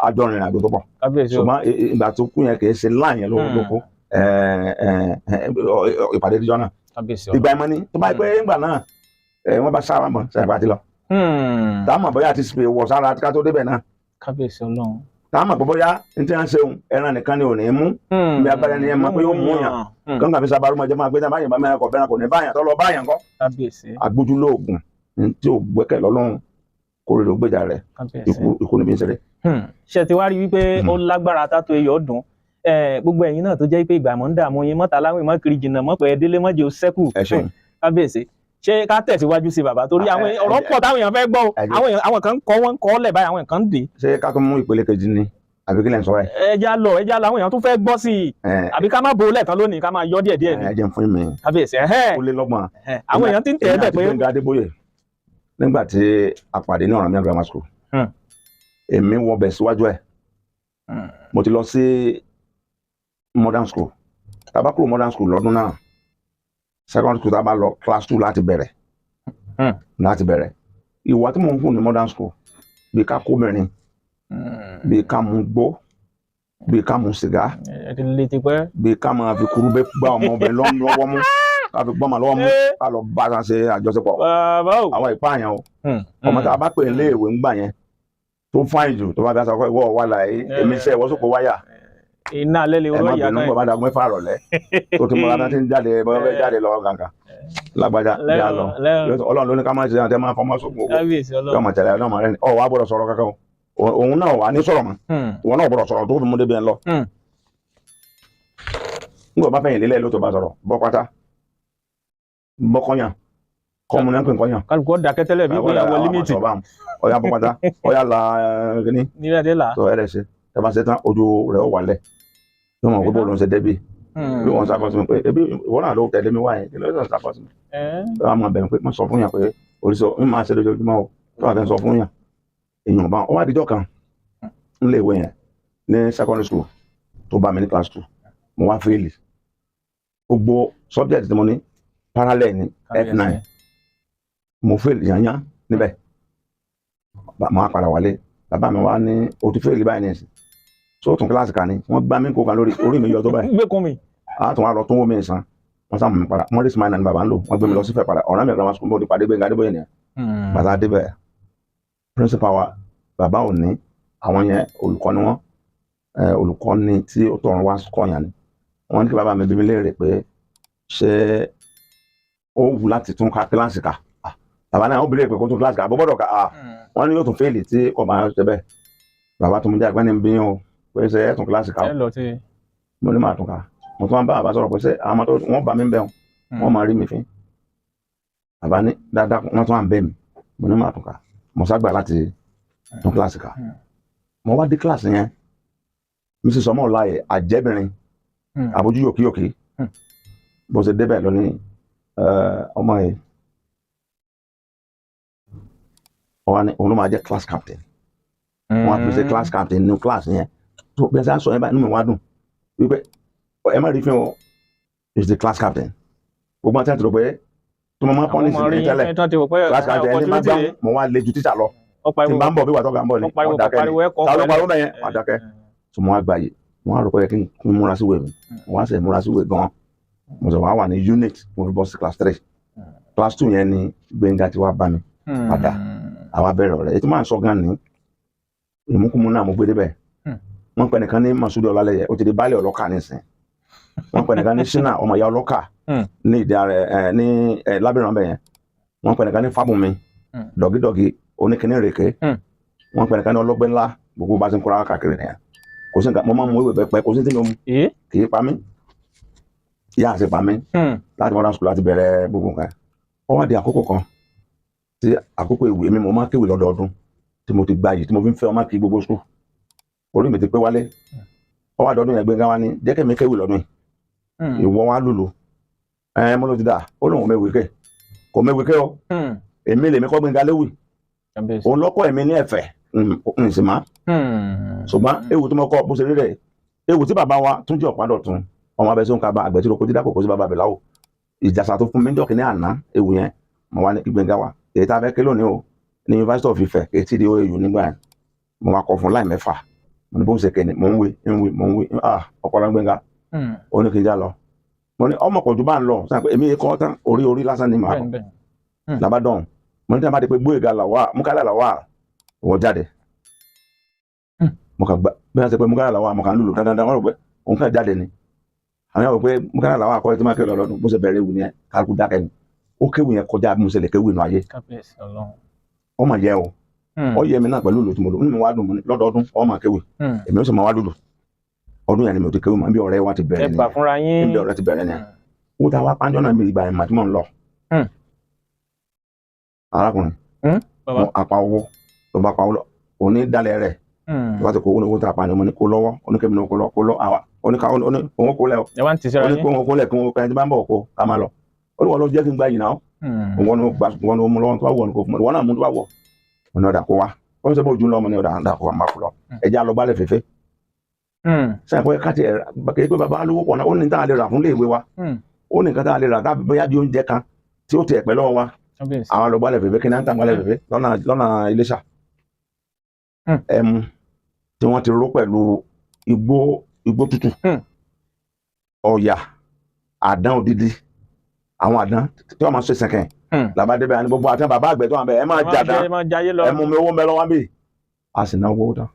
àjọ rìnrìn àjò tó pọ̀ ṣùgbọ́n ìgbà tó kú yẹn kì í ṣe láàyè lóko ìpàdé ìjọ náà ìgbà ìmọ̀ ni tó bá yẹ pé ńgbà náà wọ́n bá sára mọ̀ sẹ́yìn bá ti lọ. táwọn bóyá ti sèpè wọ̀ sára ká tó débẹ̀ náà. kábíyèsí Ọlọ́run. táwọn bóyá ní tí wọ́n ń ṣeun ẹran nìkan ni ò ní mú. bí agbára ni ẹ mọ̀ pé yóò mú yàn. kọ́ńtà fi sábà rúmọ̀ jẹ́ máa gbé náà báyìí bá mẹ́rin kọ̀ fẹ́ràn kò ní báyàn tó lọ báyàn kọ́. kábíyèsí. agbójúlóògùn tí ò gbẹ́kẹ̀ lọ́lọ́run kórìíra ògbéjà rẹ̀ ikú níbi ìṣeré. ṣe ti wá rí wípé ó lágbára tátó eyọ̀ dùn gbogbo ẹ̀yin náà tó jẹ́ pé ìgbà mọ̀ ń dààmú yín mọ́ta láwìn mọ́ kiri jìnnà mọ́ pẹ́ délé mọ́jẹ́ ó sẹ́kù kábíyèsí ṣé ká tẹ̀síwájú sí bàbá torí àwọn ọ̀rọ̀ pọ̀ táwọn èèyàn fẹ́ gbọ́ àwọn kan kọ́ wọ́n kọ́ lẹ̀ báyìí àwọn kan ń dè. ṣé ká tó mú ìpele kejì ni àbí kí lẹ̀ ń sọ ẹ̀. ẹja lọ àwọn èèyàn tún fẹ́ gbọ́ sí i àbí ká má bo lẹ́ẹ̀kan lónìí ká máa yọ díẹ̀ ni. ẹ jẹ́ fún mi kábíyèsí ó lé lọ́gbọ̀n. àwọn èèyàn ti ń tẹ̀ ẹ́ bẹ̀ pé. Gbénga Adébóyè nígbà tí a pàdé ní Ọ̀rànmíyàn grammar school èmi wọ bẹ̀ síwájú ẹ̀ mo ti lọ sí modern school tàbá kúrò modern school lọ́dún náà secondary school tàbá lọ class 2 láti bẹ̀rẹ̀ ìwà tí mò ń hù ní modern school bí ká kó mẹ́rin bí ká mú gbó bí ká mú sìgá bí ká máa fi kúrú bẹ́ gbá ọmọbìnrin lọ́wọ́ mú ká fi gbọ́mọ lọ́wọ́ mú ká lọ bá a ṣe àjọṣepọ̀ àwọn ìpààyàn o ọmọ tá a bá pè ní iléèwé ńgbà yẹn tó fáìn jù tó bá bí a sọ pé ìwọ wà láyé èmi iṣẹ́ ìwọ́sọ̀kọ̀ wáyà iná alẹ́ lè wọ́n yà náà ẹ má bínú bàbá dàgbọ́n mẹ́fà rọ̀lẹ́ tó ti mọ́ra tí ń jáde bọ́ọ̀ bẹ́ẹ̀ jáde lọ́wọ́ kankan lágbájá bí a lọ Ọlọ́run ló ní ká má ṣe àti ẹ máa fọmọ́ sókun owó yóò máa tẹ̀lé ọlọ́mọ rẹ ni wàá gbọ́dọ̀ sọ̀rọ̀ kankan o òun náà wà ní sọ̀rọ̀ mọ́ òun náà gbọ́dọ̀ sọ̀rọ̀ tó fi mú débi ẹ̀ lọ. nígbà bá fẹ̀yìn lélẹ̀ ló tó bá sọ̀rọ̀ bọ́ pátá bọ́ kọ́yàn kọ́mu náà ń pè kọ́yàn. kálukú dàkẹ́ tẹ́lẹ̀ bí kò yà wọ límìtì. ọ̀yà bọ́ pátá ọ̀yà la kíní. nílẹ̀ la. tó ẹ̀rẹ̀ ṣe tẹ́ bá ṣe tán ojú rẹ̀ ó wálẹ̀ yóò mọ̀ pé bó ló ń ṣe débi bí wọ́n ṣàkóso mi pé ebi ìwọ náà ló tẹ̀lé mi wáyé kí ló ń ṣàkóso mi. wọ́n á máa bẹ̀rù pé má sọ fún yàn pé oríṣiríṣi ń máa ṣe lójoojúmọ́ o tó wà fẹ́ sọ fún yàn èèyàn bá wọn wá díjọ́ kan nílé ìwé yẹn ní secondary school tó bá mi ní class 2 mo wá fẹ́ẹ̀lì gbogbo subject tí mo ní parallel ní F9 mo fẹ́ẹ̀lì yányá níbẹ̀ mo á padà wálé bàbá mi wá ní o ti fẹ́ẹ̀lì báyìí nìyẹn so tún kíláàsì kan ni wọ́n gbá mi kó kan lórí orí mi yọ tó báyìí gbé kún mi a tún wá lọ tún wó mi sàn wọ́n sá mi padà wọ́n rí smile náà ní bàbá ń lò wọ́n gbé mi lọ sí fẹ́ padà Ọ̀rànmíyàn grammar school mo ti pàdé Gbénga Adébóyè nìyẹn bàtà débẹ̀ principal wa bàbá ò ní àwọn yẹn olùkọ́ ni wọ́n olùkọ́ ni tí ó tọrọ wá kọyàn ni wọ́n ní kí bàbá mi bí mi léèrè pé ṣé ó wù láti tún ká kíláàsì ká bàbá náà ó bí léèrè pé kó tún kíláàsì ká bó gbọ́dọ̀ ká wọ́n ní yóò tún fẹ́ẹ̀lì tí kò máa ṣe bẹ́ẹ̀ bàbá tó mú jẹ́ àgbẹ́ni bí yín o pé ṣe ẹ̀ tún kíláàsì ká mo ní máa tún ká mo tún wá bá bàbá sọ̀rọ̀ pé ṣé àwọn tó wọ́n bá mi bẹ̀ wọ́n máa rí mi fín bàbá ní dáadáa wọ́n tún wá ń bẹ̀ mi mo ní máa tún ká mo ságbà láti tún kíláàsì ká mo wá dé kíláàsì yẹn mrs ọmọláyè àjẹbìnrin àbójú yòkíyòkí bó ṣe débẹ̀ lónìí ọmọ yìí òun ló máa jẹ́ class captain wọ́n á pèsè class captain nínú class yẹn tó bẹ́ẹ̀ sá sọ yẹn báyìí nínú mi wá dùn wípé ẹ má rí fi hàn is the class captain gbogbo àti àti rò pé tó máa pọ́n ní ìsìn tẹ́lẹ̀ class captain ẹni máa gbá mo wá le ju tíṣà lọ tí n bá ń bọ̀ bí wàá tọ́ka ń bọ̀ ní ọ̀dàkẹ́ ni ta ló parọ́ bẹ́yẹn ọ̀dàkẹ́ tó mo wá gbà yìí mo wá rò pé kí n múra sí ìwé mi mo wá sẹ̀ múra sí ìwé gan-an mo sọ wá wà ní unit mo fi bọ́ sí class 3 class 2 yẹn ni Gbénga ti wá bá mi padà àwa bẹ̀rẹ̀ ọ̀rẹ́ ètò máa ń sọ gan ni ìmúkúmú náà mo gbé débẹ̀ wọ́n pẹ̀ nìkan ní Masudi Ọlálẹ́yẹ ó ti di baálé ọlọ́kà nísìn wọ́n pẹ̀ nìkan ní Ṣínà ọmọ ìyá ọlọ́kà ní ìdí rẹ̀ ní lábẹ́rẹ̀ ọ̀bẹ yẹn wọ́n pè nìkan ní Fábùnmi dọ̀gídọ̀gí oníkíní rèké wọ́n pè nìkan ní ọlọ́gbẹ́ ńlá gbogbo bá ti ń kóra káàkiri nìyẹn kò sí nǹkan mo máa ń mú ìwé bẹ́pẹ́ kò sí tí mo mú kì í pa mí ìyá àti pa mí láti modern school láti bẹ̀rẹ̀ gbogbo nǹkan ó wá di àkókò kan tí àkókò ìwé mi mo máa ń kéwì lọ́dọọdún tí mo ti gba yìí tí mo fi ń fẹ́ ọmọ kí gbogbo school orí mi ti pé wálé ó wá dọdún yẹn Gbénga wá ní jẹ́ kí mi kéwì lọ́dún yìí ìwọ wá lùlù mo ló ti dà ó lóun mẹ́wèé kò mẹ́wèé o èmi lèmi kọ́ Gbénga léwì òun lọ́kọ́ èmi ní ẹ̀fẹ̀ nsìmá ṣùgbọ́n ewu tí mo kọ́ bó ṣe rí rẹ̀ ewu tí bàbá wa tún jẹ́ Ọ̀pádọ̀tun ọmọ abẹ́ sí òun kaba àgbẹ̀ tí lóko dídá kò sí bàbá bẹ̀ láwò ìjàsà tó fún mi jọ́ kìíní àná ewu yẹn mo wá ní Gbénga wa èyí tá a fẹ́ ké lónìí o ní University of Ife etí di OAU nígbà yẹn mo wá kọ fún láì mẹ́fà mo ní bó ṣe kéde mo ń wé ọ̀pọ̀lọpọ̀ Gbénga ó ní kí n já lọ mo ní ọmọ kọjú bá ń lọ sáà pé èmi kọ́ tán orí lásán ni màá bọ̀ làbádọ́n mo ní tí a bá di pé Gbóyèga Múkàílà Lawal wọ́n jáde mo kàn gbà bí wọ́n ṣe pé Múkàílà Lawal mo kàn lùlù dandan wọ́n rò pé òun kàn jáde ni àwọn yàrá pé Múkàílà Lawal akọ́yẹ́ tí máa kéwì lọ́dún bó ṣe bẹ̀rẹ̀ ewu yẹn kálukú dákẹ́ ni ó kéwì yẹn kọjá bí mo ṣe lè kéwì inú ayé ó mà yẹ o ó yẹ mi náà pẹ̀lú ìlú tí mo lò nínú wa dùn mo ní lọ́dọọdún ó mà kéwì èmi ó sì máa wá lùlù ọdún yẹn ni mi ò ti kéwì mọ́ bí ọ̀rẹ́ wa ti bẹ̀rẹ̀ ni bí ọ̀rẹ́ ti bẹ̀rẹ̀ ni ó ta wá pàjọ́ náà mi ìgbà yẹn màtí mò ń lọ arákùnrin apá owó tó bá pa owó lọ òní dalẹ̀ rẹ̀ tó bá ti kó owó tó apá ni mo ní kó lọ́wọ́ oníkèmí ní kó lọ àwa òun kó lẹ̀ o òun kó lẹ̀ kí wọn kẹ́ni tí bá ń bọ̀ kó ká máa lọ ó ní wọn lọ jẹ́ kí n gba yìí náà wọn ni mo lọ́wọ́ tó bá wọ̀ ní kó fún mi wọn náà mú tó bá wọ̀ wọn ni ọ̀dà kó wá wọn sọ pé ojú ńlọ mo ní ọ̀dà kó wá máa kú lọ ẹja lọ gbálẹ̀ fẹ́fẹ́ sẹ́yìn pé káàtì ẹ̀ kì í pé bàbá alówó pọ̀ náà ó ní tá a lè rà fún ilé ìwé wa ó ní nǹkan tá a lè rà tábí bóyá bí oúnjẹ kan tí ó tẹ̀ pẹ́ lọ́wọ́ wa àwọn lọ gbálẹ̀ fẹ́fẹ́ kí ní à ń tà gbálẹ̀ fẹ́fẹ́ lọ́nà Iléṣà ẹmu tí wọ́n ti ró pẹ̀lú igbó tútù ọ̀yà àdán òdìdí àwọn àdán tí wọ́n máa ṣe sẹ̀kẹ̀ làbádébẹ̀ àní gbogbo àti bàbá àgbẹ̀ tó wà bẹ́ẹ̀ ẹ máa jàdá ẹ mú mi owó mẹ́lọ́ wá bí a sì ná owó tán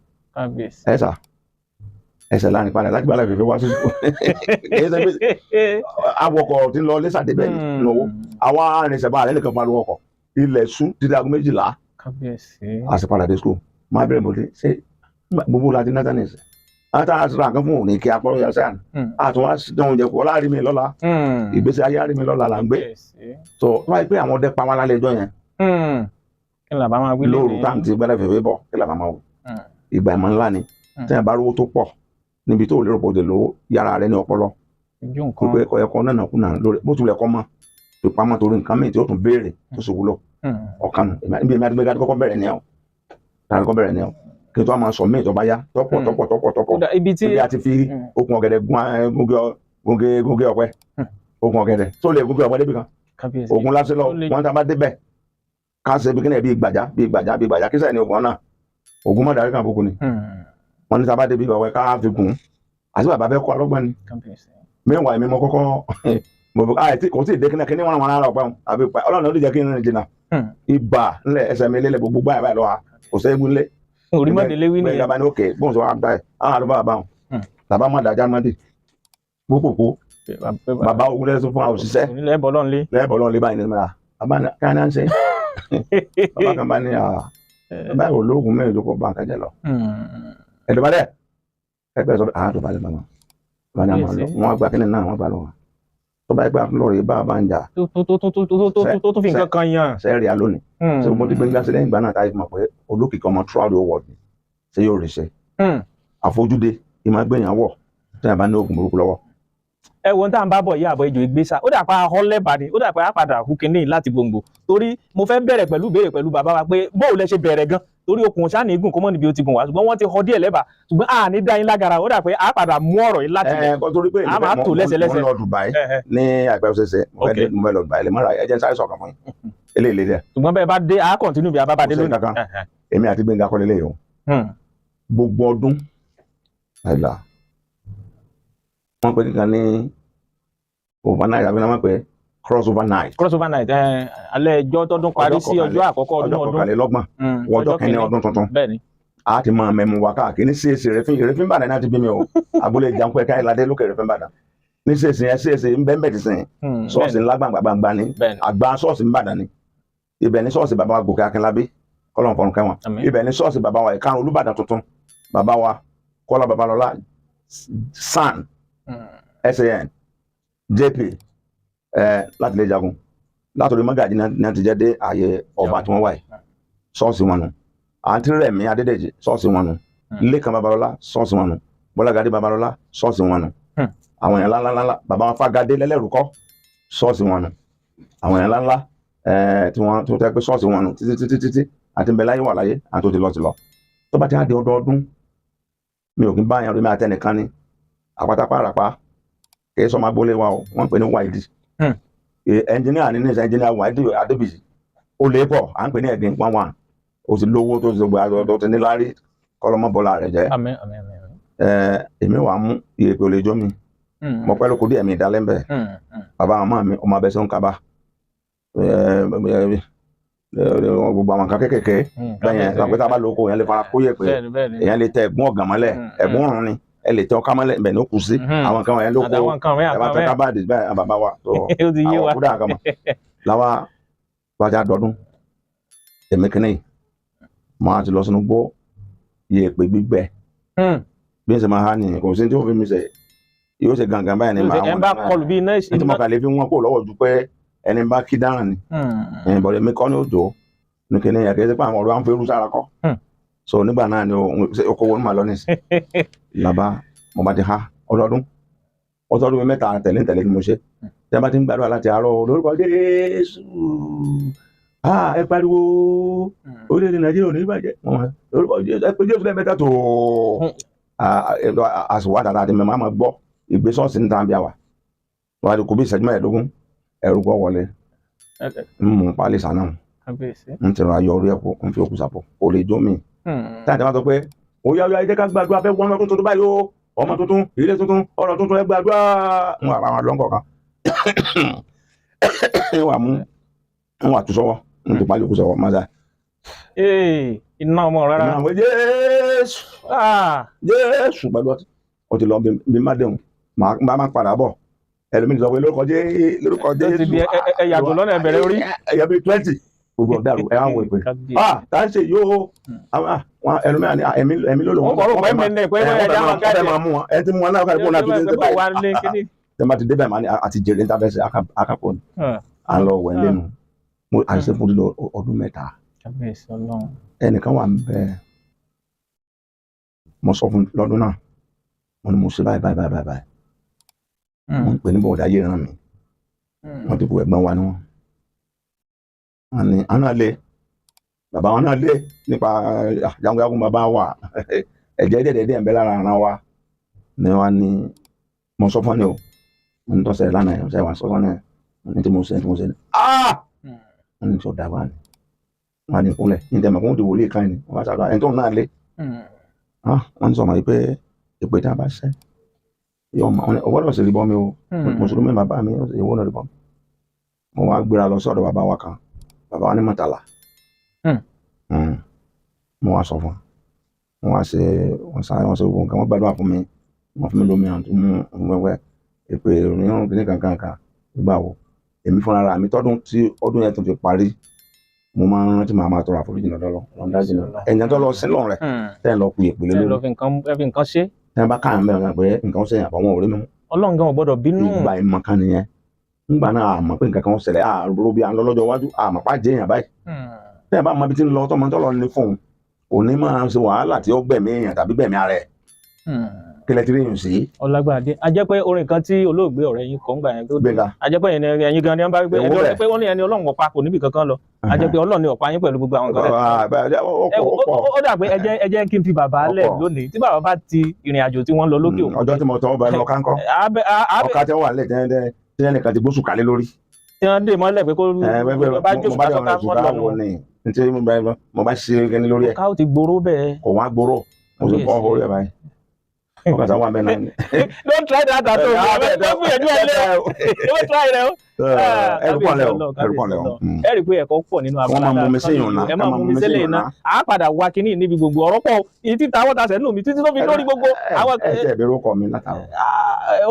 ẹsẹ̀ láàrin padà láti gbálẹ̀ fẹ́fẹ́ wá sí awọkọ̀ tí ń lọ Iléṣà débẹ̀ lówó àwọn arìnrìnsẹ̀ bá àlẹ́ nìkan pariwo ọkọ̀ ilẹ̀ sún títí aago 12 a sì padà dé school máa bẹ̀rẹ̀ mọ́lẹ̀ ṣé gbogbo láti Nathanis àtàrà nǹkan fún òní kí apọ́rọ̀ yà sẹ́yìn àtúnwá dán oúnjẹ kọ́ láàrin mi lọ́la ìgbésí ayé àárín mi lọ́la là ń gbé so wáyé pé àwọn ọdẹ pa wọn lálẹ́ ẹjọ́ yẹn lóòrù táǹkì tí gbẹ́lẹ́ fẹ́fẹ́ bọ̀ kí làbá máa wò ìgbà ìmọ̀ ńlá ni tẹ́yìn bá rówó tó pọ̀ níbi tó lérò pọ̀jù lówó yára rẹ ní ọpọlọ pé ẹ̀kọ́ náà kùnà lórí bó tilẹ̀ kọ́ mọ́ ìpamọ́ torí nǹkan mìíràn tí ó tún béèrè tó sì wúlò ọ̀kanù ibi èmi àti gbẹ́gàdì kọ́kọ́ bẹ̀rẹ̀ ní ẹ̀ kí n tó máa sọ mí ìjọba yá tọ́pọ̀ ibi a ti fi okùn ọ̀gẹ̀dẹ̀ gúngé ọ̀pẹ okùn ọ̀gẹ̀dẹ̀ tó lè gúngé ọ̀pẹ débi kan okùn lásìlọ wọn tá a bá débẹ̀ ká ṣe bí kíni ẹ̀ bí gbàjá kí sẹ́yìn ní okùn náà ogun mọ́ darí kan kúkú ni wọn ní tá a bá débi ọ̀pẹ ká fi gùn àti bàbá fẹ́ kọ́ alọ́gbọ́n ni mẹ́wàá èmi mọ́ kọ́kọ́ kò tí ì dé kíní wọn ara ọ̀pẹ àbí Ọlọ́run ló jẹ́ kí n rìn jìnnà ibà ńlẹ̀ ẹsẹ̀ mi lélẹ̀ gbogbo báyìí lọ́wọ́ kò sẹ́gun lé orímọ̀délé wí nìyẹn bẹ́ẹ̀ ní òkè bóun sọ wá gbà ẹ̀ àwọn àlọ́ bàbá wọn bàbá má dájá mọ́dé gbogbo bàbá ogun lẹ́sùn fún àwọn òṣìṣẹ́ lẹ́bọ̀lọ́nlé báyìí ní mẹ́ra bàbá ká ní à ń ṣe bàbá kan bá ní bàbá olóògùn mẹ́rin tó kọ́ bá nǹkan jẹ lọ ẹ̀dùnbalẹ̀ ẹgbẹ́ sọ àádọ́balẹ̀ bàbá wọn wọn gbà kí ni náà wọn bá lọ wọn tó bá gbà lórí bá ń jà tó fi nǹkan kan yàn sẹ́ẹ̀rì alónìí ṣé mo ti Gbénga sí lẹ́yìn ìgbà náà táyé fi mọ̀ pé olókìkí ọmọ throughout the world ni ṣé yóò rí ṣe àfojúde ìmọ̀ ẹgbẹ́yàn wọ̀ tí a bá ní oògùn burúkú lọ́wọ́. ẹ wo tá à ń bá bọ̀ yí àbọ̀ ejò ìgbésà ó dàpọ̀ ahọ́lẹ́bà ni ó dàpọ̀ àpàdà hùkínní láti gbòǹgbò torí mo fẹ́ bẹ̀rẹ̀ pẹ̀lú ìbéèrè pẹ̀lú bàbá wa pé bóò lẹ ṣe bẹ̀rẹ̀ gan torí okùn ṣáà ní igun kó mọ́ níbi ó ti gùn wá ṣùgbọ́n wọ́n ti họ díẹ̀ lẹ́bà ṣùgbọ́n a ní dá yín lágara ó dàpọ̀ àpàdà mú ọ̀rọ̀ yìí láti lẹ̀ a máa tò lẹ́sẹ̀lẹ́sẹ̀ mo lọ Dubai ní àgbẹ̀ ọ̀sẹ̀sẹ̀ mo lọ Dubai lè mọ́ra ẹ̀jẹ̀ sáré sọ̀kan fún yín eléyìí lè dẹ̀. ṣùgbọ́n bẹ́ẹ̀ bá dé a continue bí a bá bá dé lónìí. èmi àti Gbénga kọ́ lélẹ́yìí o gbogbo ọdún àìlà wọ́n pè nǹkan ní overnight àbí wọ́n pè cross overnight. alẹ́ ẹjọ́ tọdún parí sí ọjọ́ àkọ́kọ́ ọdún ọjọ́ kọkànlélọ́gbọ̀n ọjọ́ kẹ́ni ọdún tuntun a ti máa mẹ́mu wa káàkiri ní ṣèṣe rẹ̀fín bàdàn náà ti bí mi o abúlé jàǹkú ẹ̀ka ìlàdé lókè rẹ̀fín bàdàn ní ṣèṣe ẹ̀ ṣèṣe ń bẹ́ẹ̀ bẹ́ẹ̀ ti sìn ṣọ́ọ̀ṣì ńlá gbàngbàngbà ni àgbà ṣọ́ọ̀ṣì ń bàdàn ni ibẹ̀ ní ṣọ́ọ̀ṣì bàbá wa Gòkè Akínlábí kọ́lọ́n fọ̀run kẹ́wọn ibẹ̀ ní ṣọ́ọ̀ṣì bàbá wa Ìkarùn Olúbàdàn tuntun bàbá wa Kọ́lá Babalọ́lá SAN SAN JP láti lè jagun látòrí mọ́gàjì náà ti jẹ́ dé ààyè ọba tí wọ́n wà yìí ṣọ́ọ̀ṣì wọn nù àǹtí Rẹ̀mí Adédèjì ṣọ́ọ̀ṣì wọn nù Lékan Babalọ́lá ṣọ́ọ̀ṣì wọn nù Bọ́lágadé Babalọ́lá ṣọ́ọ̀ṣì wọn nù àwọn èèyàn ńláńlá bàbá wọn Fágadé lẹ́lẹ́rùkọ́ ṣọ́ọ̀ṣì wọn nù àwọn èèyàn ńláńlá tí wọ́n tó tẹ́ pé ṣọ́ọ̀ṣì wọn nù títí àti ń bẹ láyé wà láyé àti tó ti lọ tó bá ti á di ọdọọdún mi ò kí ń bá yàn rí mi àtẹnìkan ní àpátápá àràpá kì í sọ máa gbólé wa o wọ́n pè ní wáìdì ẹnjìníà ní níṣẹ́ ẹnjìníà wáìdì Adébíyì ó lè pọ̀ à ń pè ní ẹ̀gbìn 11 ó ti lówó tó ti gbogbo àjọ tó ti ní lárí kọ́lọ́mọ́ bọ́lá rẹ̀ jẹ́ èmi wàá mú ìyèpè olè jó mi mo pẹ́ lóko díẹ̀ mi ìdálẹ́ ń bẹ̀ bàbá màmá mi ọmọ abẹ́sẹ̀ ń kaba gbogbo àwọn kan kékèké bẹ́yẹn àpẹta tá a bá lóko yẹn lè fara kó yẹ pé èèyàn lè tẹ ẹ̀gbọ́n ọ̀gàn mọ́lẹ̀ ẹ̀gbọ́n ọ̀run ni ẹ lè tẹ ọká mọ́lẹ̀ bẹ́ẹ̀ ní ó kù sí àwọn kan wọ̀nyẹn lóko ẹ bá tẹ kábàdì bẹ́ẹ̀ bàbá wa tó àwọn kúdà kan mọ̀ làwa wájà dọdún èmi kìíní máa ti lọ sínú gbọ́ yèèpè gbígbẹ bí n ṣe máa há nìyẹn kò sí tí ó fi mi ṣe yóò ṣe gangan báyìí ni màá wọn náà ní tí mo kà lè fi wọn kó lọ́wọ́ ju pé ẹni bá kí dáràn ni bọ̀dẹ̀ mi kọ́ ní òjò ní kíní yẹn kì í ṣe pé àwọn ọ̀rọ̀ à ń fi irú sára kọ́ so nígbà náà ni okòwò ní màá lọ ní ìsìn làbá mo bá ti há ọdọọdún mi mẹ́ta tẹ̀lé ni mo ṣe tí a bá ti ń gbàdúrà láti àárọ̀ lórúkọ Jésù ẹ pariwo orílẹ̀-èdè Nàìjíríà ò ní bàjẹ́ lórúkọ Jésù ẹ pé Jésù lẹ́ẹ̀mẹ́ta tó àṣùwà dáadáa àti mẹ́mọ́ àmọ́ gbọ́ ìgbésọ́ọ̀sì ní tàbí àwà wọ́n á di kó bí ìṣẹ́jú mẹ́ẹ̀ẹ́dógún ẹ̀rù gbọ́ wọlé ń mú pálí sànà ń tẹ̀rọ ayọ̀ orí ẹ̀kọ́ ń fi òkú sàpọ̀ kò lè jó mi. táyà tí wọ́n sọ pé ó yá ẹ jẹ́ ká gbàdúrà fẹ́ wọ́n ọdún tuntun báyìí o ọmọ tuntun ilé tuntun ọ̀rọ̀ tuntun ẹ gbàdúrà ń wà àwọn lọ́ngọ̀ kan ń wà tú sọ́wọ́ ń tó pálí òkú sọ́wọ́ máa iná ọmọ rárá Jésù pẹ̀lú ọtí lọ bí má dẹ̀hùn máa padà bọ̀ ẹlòmíì sọ pé lórúkọ Jésù ẹ̀yàgò lọ́nà ẹ̀bẹ̀rẹ̀ orí ẹ̀yà bíi 20 gbogbo ọ̀dàrú ẹ̀ wá wọ ìpè tá ń ṣe yóò ẹlòmíì àní ẹ̀mí ló lò wọ́n fẹ́ máa mú wọn ẹ̀ tí mú wọn náà kárí fún wọn láti dé báyìí tẹ́ bá ti dé báyìí máa ní àti jèrè ní tábẹ́sẹ̀ akápọ̀ ni à ń lọ wẹ̀ lẹ́nu mo àṣẹ fún lílo ọdún 3 ẹnìkan wà ń bẹ mo sọ fún lọ́dún náà mo ní mo ṣe báyìí wọ́n ń pè ní bọ̀dá yé ràn mí wọ́n ti bu ẹ̀gbọ́n wa ni wọ́n ní àná lé bàbá wọn náà lé nípa jagunjagun bàbá wa ẹ̀jẹ̀ dẹ̀dẹ̀ ń bẹ lára ara wa ni wọ́n ní mo sọ fún ni o mo ní tọ́sẹ̀ lánàá ẹ̀ ṣe wà sọ́sọ́ náà ní tí mo ṣe ní wọ́n ní sọ dàbà ni wọ́n ní ìkúnlẹ̀ ní tẹ̀mọ̀ kó ń di wòlíì kan ni wọ́n bá ṣàdúrà ẹni tó náà lé wọ́n ní sọ ma yìí pé ìpè tá a bá ṣẹ́ ọgbọ́dọ̀ sì rí bọ́ mi o mùsùlùmí bàbá mi ìwọ náà rí bọ́ mi mo wá gbéra lọ sọ́dọ̀ bàbá wa kan bàbá wa ní Mọ̀tàlá mo wá sọ fún wọn wá ṣe wọn sáré wọn ṣe gbogbo nǹkan wọn gbàdúrà fún mi wọn fún mi lómi àti mú wẹ́wẹ́ èpè ìròyìn kìíní kankan gbà wò èmi fúnra ra mi tọdún tí ọdún yẹn tún fi parí mo máa ń rántí màá máa tọrọ àforíjì lọ́dọ̀ lọ́dájì náà ẹ̀yìn tó lọ sílọ̀ rẹ̀ tẹ́ ẹ lọ kú ìpele lórí tẹ́ ẹ bá káyọ̀ mẹ́rin pé nǹkan ó ṣẹyìn àbọ̀wọ́n orí mímú. Ọlọ́run gan ò gbọ́dọ̀ bínú. ìgbà ìmọ̀kan nìyẹn ńgbà náà àmọ́ pé nǹkan kan ó ṣẹlẹ̀ àrùbọ̀ bí à ń lọ lọ́jọ́ iwájú àmọ́ pa jẹ́ èèyàn báyìí tẹ́ ẹ bá mọ ibi tí ń lọ tọmọ tọ́lọ ní fóun kò ní máa ṣe wàhálà tí ó gbẹ̀mí èèyàn tàbí gbẹ̀mí ara ẹ̀ kílẹ̀ tí ríyìn sí. Ọlágbàdé a jẹ́ pé orin kan tí olóògbé ọ̀rẹ́ yín kọ́ ń gbà yẹn tó dé a jẹ́ pé ẹ̀yin gan ni wọ́n bá gbé ẹjọ́ pé wọ́n ní ẹni Ọlọ́run ọ̀pá kò níbi kankan lọ a jẹ́ pé Ọlọ́run ni ọ̀pá yín pẹ̀lú gbogbo àwọn nǹkan rẹ̀. ó dà pé ẹ jẹ́ kí n fi bàbá lẹ̀ lónìí tí bàbá bá ti ìrìn àjò tí wọ́n lọ lókè òkun. ọjọ́ tí mo tọ́ ọba ẹ̀rọ kánkọ́ ọ̀ká tí wọ́n wà lẹ̀ tí ẹnìkan ti gbósù kálé lórí. tí wọ́n dè mọ́lẹ̀ pé kó bá jókòó mo bá ṣe gẹ́ni lórí ẹ̀. ọ̀ká ò ti gbòòrò bẹ́ẹ̀. kò wá gbòòrò mo sì kọ́ orí ẹ̀ báyìí. ọkà sáwọn abẹ náà ni. Don't try that at home. Don't gbìyànjú ẹ lé o. Don't try rẹ o. ẹrù pọ̀ lẹ́ o. ẹ rí i pé ẹ̀kọ́ pọ̀ nínú abúlé. wọ́n máa mú mi séyàn náà. ẹ máa mú mi sílẹ̀ iná. a padà wá kínní níbi gbogbo ọ̀rọ̀ pọ̀ ìdí táwọn ta sẹ́nu mi títí tó fi lórí gbogbo. ẹ tẹ̀ bẹ̀rù ọkọ mi látàrọ.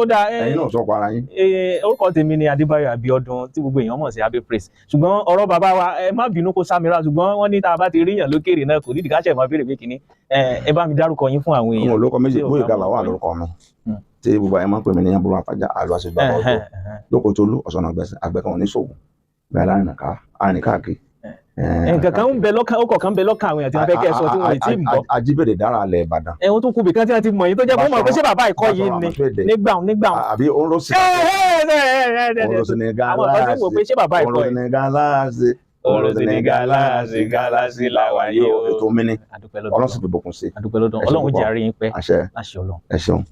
ó dáa ẹ̀yin náà sọ pa ara yín. orúkọ tèmi ni Adébáyọ̀ Abíọ́dún tí gbogbo èèyàn mọ̀ sí Abbey Praise ṣùgbọ́n ọ̀rọ̀ bàbá wa ẹ má bínú kó sámira ṣùgbọ́n wọ́n ní tá a bá ti ríyàn lókèrè náà kò nídìí ká ṣẹ̀ máa béèrè pé kínní ẹ bá mi dárúkọ yín fún àwọn èèyàn. àwọn olóko méjì Gbóyèga Lawal lórúkọ mi tí gbogbo ẹ máa ń pè mí ní Àbúrò Àfàjà àlọ́ àṣegbà ọjọ́ Lókòtólú Ọ̀sán Àgbẹ̀sìn àgbẹ̀kan oníṣòwò bẹ́ẹ̀ láàrin káàkiri. nǹkan kan ń bẹ lọ́kàn ó kọ̀ọ̀kan ń bẹ lọ́kàn àwọn èèyàn tí wọ́n fẹ́ kẹ́ ẹ sọ tí wọ́n ti ń bọ̀. Ajíbèrè dára alẹ́ Ìbàdàn. ẹ̀hún tó kú bìkan tí wọ́n ti mọ̀ yín tó jẹ́ fún mọ̀ pé ṣé bàbá ìkọ́ yìí ni nígbà àbí òǹrọ̀sì ní gàláàsì òǹrọ̀sì ní gàláàsì làwà yìí ètò mi ni Ọlọ́run sì fi bùkún sí. Ọlọ́run jẹ́ àárín yín pẹ́. Àṣẹ. Láṣẹ Ọlọ́run. Ẹ ṣeun.